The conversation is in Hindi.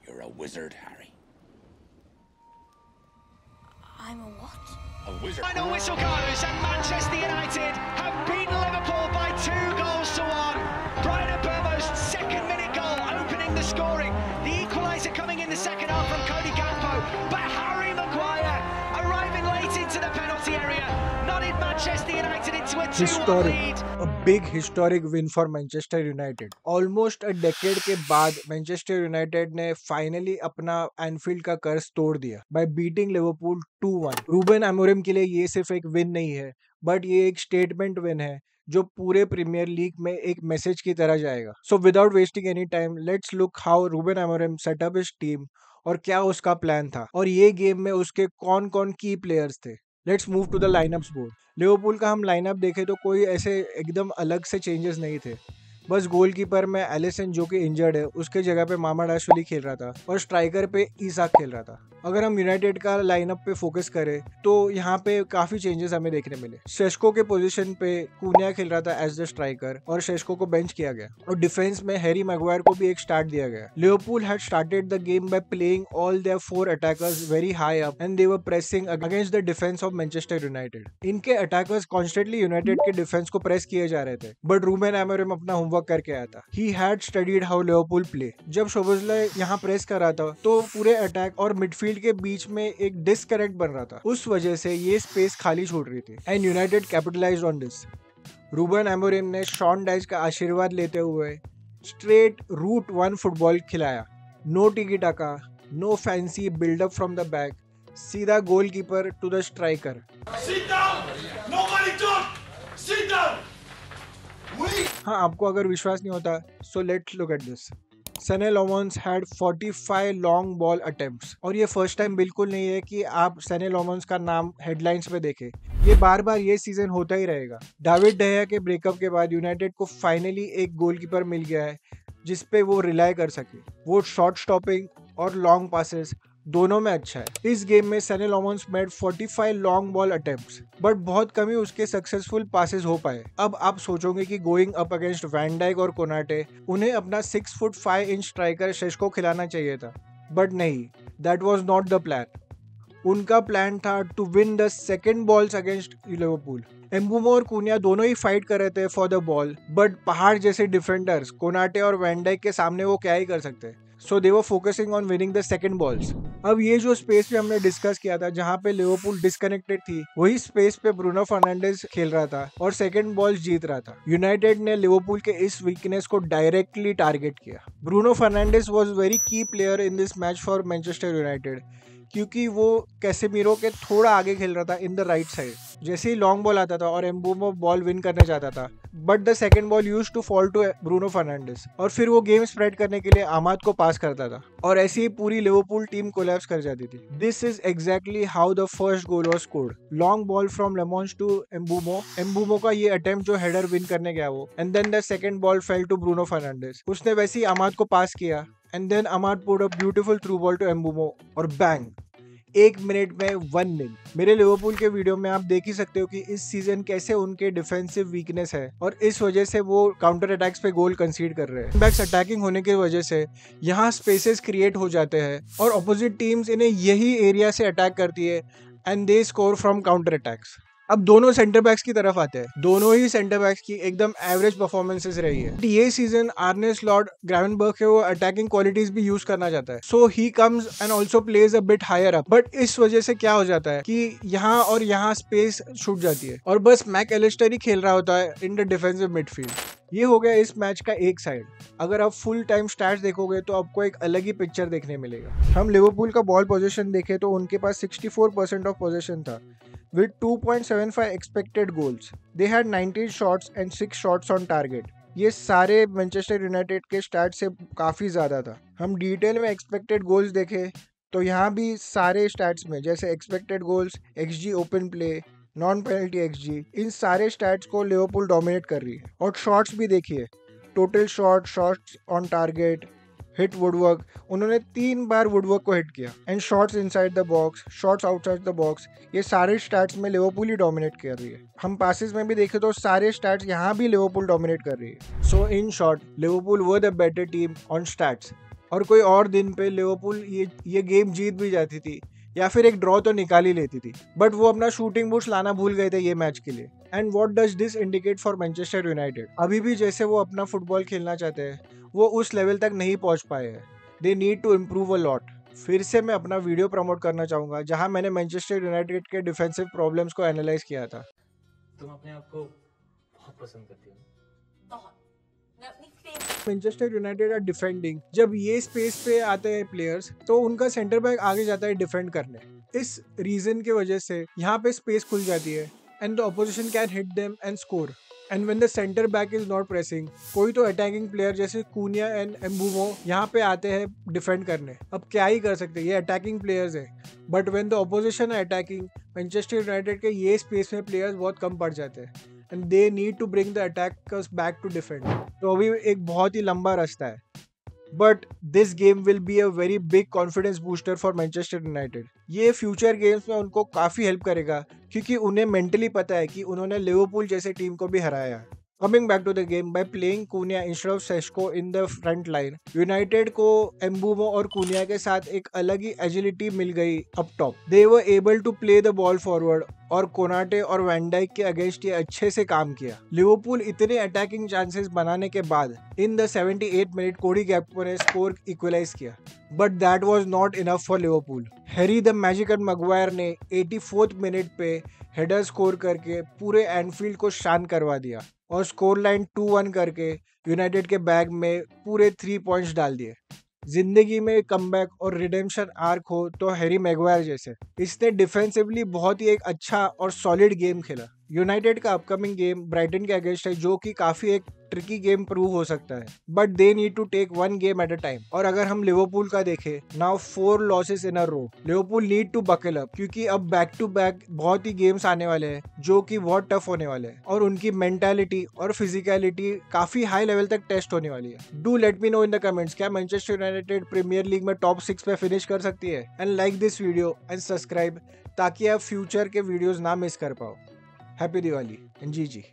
You're a wizard, Harry. I'm a what? A wizard. Final whistle goes, and Manchester United have beaten Liverpool by 2-1. Brian Mbeumo's second-minute goal opening the scoring. The equaliser coming in the second half from Cody Gakpo, but Harry Maguire arriving late into the penalty area, nodded Manchester United into a 2-1 Historic, lead. a big historic win for Manchester United. Almost a decade के बाद Manchester United ने finally अपना एनफील्ड का कर्ज तोड़ दिया by beating Liverpool 2-1. Ruben Amorim के लिए ये सिर्फ एक विन नहीं है, बट ये एक स्टेटमेंट विन है जो पूरे प्रीमियर लीग में एक मैसेज की तरह जाएगा. So without wasting any time, let's look how Ruben Amorim set up his team और क्या उसका प्लान था और ये गेम में उसके कौन कौन की प्लेयर्स थे. Let's move to the lineups board. Liverpool का हम लाइनअप देखें तो कोई ऐसे एकदम अलग से चेंजेस नहीं थे. बस गोलकीपर में एलिसन जो कि इंजर्ड है उसके जगह पे मामाडाशविली खेल रहा था और स्ट्राइकर पे ईसाक खेल रहा था. अगर हम यूनाइटेड का लाइनअप पे फोकस करें तो यहाँ पे काफी चेंजेस हमें देखने मिले. शेस्को के पोजीशन पे कुनिया खेल रहा था एज द स्ट्राइकर और शेस्को को बेंच किया गया और डिफेंस में हैरी मैगवायर को भी एक स्टार्ट दिया गया. Liverpool had started the game by playing all their 4 attackers very high up and they were pressing against the defence of Manchester United. इनके अटैकर्स कॉन्स्टेंटली यूनाइटेड के डिफेंस को प्रेस किए जा रहे थे, बट रूबन अमोरिम अपना होमवर्क करके आया था. He had studied how Liverpool play. जब शोबोस्लाई यहाँ प्रेस कर रहा था तो पूरे अटैक और मिडफील्ड के बीच में एक डिस्कनेक्ट बन रहा था. उस वजह से ये स्पेस खाली छोड़ रही थी and United capitalized on this. Ruben Amorim ने शॉन डाइस का आशीर्वाद लेते हुए स्ट्रेट रूट 1 फुटबॉल खिलाया. No tiki taka, no fancy buildup from the back, सीधा goalkeeper to the striker. Sit down! Nobody talk! Sit down! हाँ, आपको अगर विश्वास नहीं होता so let's look at this. सने लोमन्स हैड 45 लॉन्ग बॉल अटेम्प्ट्स और ये फर्स्ट टाइम बिल्कुल नहीं है कि आप सने लोमन्स का नाम हेडलाइंस पे देखें. ये बार बार ये सीजन होता ही रहेगा. डेविड डेया के ब्रेकअप के बाद यूनाइटेड को फाइनली एक गोलकीपर मिल गया है जिस पे वो रिलाई कर सके. वो शॉट स्टॉपिंग और लॉन्ग पासेस दोनों में अच्छा है. इस गेम में Senne Lammens made 45 long ball attempts, but बहुत कम ही उसके सक्सेसफुल पासेस हो पाए. अब आप सोचोगे कि going up against van Dijk और कोनाटे उन्हें अपना 6 फुट 5 इंच स्ट्राइकर शेस्को खिलाना चाहिए था, बट नहीं, that was not the plan. उनका प्लान था to win the second balls against Liverpool. Mbeumo और कुनिया दोनों ही फाइट कर रहे थे फॉर द बॉल, बट पहाड़ जैसे डिफेंडर्स कोनाटे और वैन डाइक के सामने वो क्या ही कर सकते हैं. So they were focusing on winning the second balls. अब ये जो स्पेस पे हमने डिस्कस किया था जहाँ पे लिवरपूल डिस्कनेक्टेड थी, वही स्पेस पे ब्रूनो फर्नांडिस खेल रहा था और सेकंड बॉल्स जीत रहा था. यूनाइटेड ने लिवरपूल के इस वीकनेस को डायरेक्टली टारगेट किया. ब्रूनो फर्नांडिस वाज वेरी की player in this match for Manchester United क्योंकि वो कैसेमीरो के थोड़ा आगे खेल रहा था इन द राइट साइड. जैसे ही लॉन्ग बॉल आता था और एम्बुमो बॉल विन करने जाता था, but the second ball used to fall to Bruno Fernandes और फिर वो गेम स्प्रेड करने के लिए आमाद को पास करता था और ऐसे ही पूरी लिवरपूल टीम कोलैप्स कर जाती थी. This is exactly how the first goal was scored. Long ball from Lammens to Mbeumo का ये अटेम्प्ट जो हेडर विन करने गया वो, and then the second ball fell to Bruno Fernandes. उसने वैसे ही आमाद को पास किया and then Amad put a beautiful through ball to Mbeumo और बैंग, 1 मिनट में 1-0. मेरे लिवरपूल के वीडियो में आप देख ही सकते हो कि इस सीजन कैसे उनके डिफेंसिव वीकनेस है और इस वजह से वो काउंटर अटैक्स पे गोल कंसीड कर रहे हैं. बैक्स अटैकिंग होने की वजह से यहाँ स्पेसेस क्रिएट हो जाते हैं और ऑपोजिट टीम्स इन्हें यही एरिया से अटैक करती है and they score from counter attacks. अब दोनों सेंटर बैक्स की तरफ आते हैं. दोनों ही सेंटर बैक्स की एकदम एवरेज परफॉर्मेंसेस रही है. ये सीजन आर्ने स्लॉट ग्रावेनबर्ग के वो अटैकिंग क्वालिटीज भी यूज करना चाहता है, so he comes and also plays a bit higher up. But इस वजह से क्या हो जाता है कि यहाँ और यहाँ स्पेस छूट जाती है और बस मैक एलिस्टर ही खेल रहा होता है इन द डिफेंसिव मिडफील्ड. ये हो गया इस मैच का एक साइड. अगर आप फुल टाइम स्टैट्स देखोगे तो आपको एक अलग ही पिक्चर देखने मिलेगा. हम लिवरपूल का बॉल पोजीशन देखें तो उनके पास 64% ऑफ पोजीशन था with 2.75 expected goals. They had 19 shots and 6 shots on target. ये सारे मैनचेस्टर यूनाइटेड के स्टैट से काफ़ी ज़्यादा था. हम डिटेल में एक्सपेक्टेड गोल्स देखें तो यहाँ भी सारे स्टैट्स में जैसे expected goals, XG open play, non penalty XG, इन सारे स्टैट्स को लिवरपूल डोमिनेट कर रही है. और शॉट्स भी देखिए, total shots on target, hit woodwork, उन्होंने 3 बार वुडवर्क को हिट किया, and shots inside the box, shots outside the box, ये सारे स्टैट्स में लिवरपूल ही डोमिनेट कर रही है. हम पासेस में भी देखें तो सारे स्टैट्स यहाँ भी लिवरपूल डोमिनेट कर रही है. So in short Liverpool were the better team on stats और कोई और दिन पे लिवरपूल ये गेम जीत भी जाती थी या फिर एक ड्रॉ तो निकाल ही लेती थी, बट वो अपना शूटिंग बूट्स लाना भूल गए थे ये मैच के लिए। And what does this indicate for Manchester United? अभी भी जैसे वो अपना फुटबॉल खेलना चाहते हैं, वो उस लेवल तक नहीं पहुंच पाए हैं। They need to improve a lot. फिर से मैं अपना वीडियो प्रमोट करना चाहूंगा जहां मैंने मैनचेस्टर यूनाइटेड के डिफेंसिव प्रॉब्लम्स को एनालाइज किया था। तुम अपने आप को बहुत पसंद करती हो। Manchester United are defending. जब ये स्पेस पे आते हैं प्लेयर्स तो उनका सेंटर बैक आगे जाता है डिफेंड करने। इस रीजन की वजह से यहाँ पे स्पेस खुल जाती है and the opposition can hit them and score. And when the centre back is not pressing, कोई तो अटैकिंग प्लेयर जैसे कूनिया एंड एम्बूमो यहाँ पे आते हैं डिफेंड करने। अब क्या ही कर सकते हैं, ये अटैकिंग प्लेयर्स हैं, बट व्हेन द ऑपोजिशन है अटैकिंग, मैनचेस्टर यूनाइटेड के ये स्पेस में प्लेयर्स बहुत कम पड़ जाते हैं and they need to bring the attackers back to defend. तो अभी एक बहुत ही लंबा रास्ता है, but this game will be a very big confidence booster for Manchester United. ये फ्यूचर गेम्स में उनको काफ़ी हेल्प करेगा क्योंकि उन्हें मेंटली पता है कि उन्होंने लिवरपूल जैसे टीम को भी हराया है। Coming back to the game, by playing Cunha instead of Sesko in the front line, United को एम्बूमो और कुनिया के साथ एक अलग ही एजिलिटी मिल गई up top. They were able to play the ball forward और कोनाटे और वैन डाइक के अगेंस्ट ये अच्छे से काम किया। लिवरपूल इतने अटैकिंग चांसेस बनाने के बाद इन द 78 मिनट कोडी गैक्पो ने स्कोर इक्वलाइज किया, but that was not enough for Liverpool. Harry the magical Maguire ने 84th मिनट पे हेडर स्कोर करके पूरे एनफील्ड को शांत करवा दिया और स्कोर लाइन 2-1 करके यूनाइटेड के बैग में पूरे 3 पॉइंट्स डाल दिए। जिंदगी में कमबैक और रिडेम्पशन आर्क हो तो हैरी मैगवायर जैसे। इसने डिफेंसिवली बहुत ही एक अच्छा और सॉलिड गेम खेला। यूनाइटेड का अपकमिंग गेम ब्राइटन के अगेंस्ट है जो कि काफी एक ट्रिकी गेम प्रूव हो सकता है, but they need to take one game at a time. और अगर हम लिवरपूल का देखें, now 4 losses in a row. Liverpool need to buckle up क्योंकि अब बैक टू बैक बहुत ही गेम्स आने वाले हैं जो कि बहुत टफ होने वाले हैं और उनकी मेंटालिटी और फिजिकलिटी काफी हाई लेवल तक टेस्ट होने वाली है। Do let me know in the comments, क्या मैनचेस्टर यूनाइटेड प्रीमियर लीग में टॉप 6 पे फिनिश कर सकती है? And like this video and subscribe ताकि आप फ्यूचर के वीडियोस ना मिस कर पाओ। Happy Diwali and ji.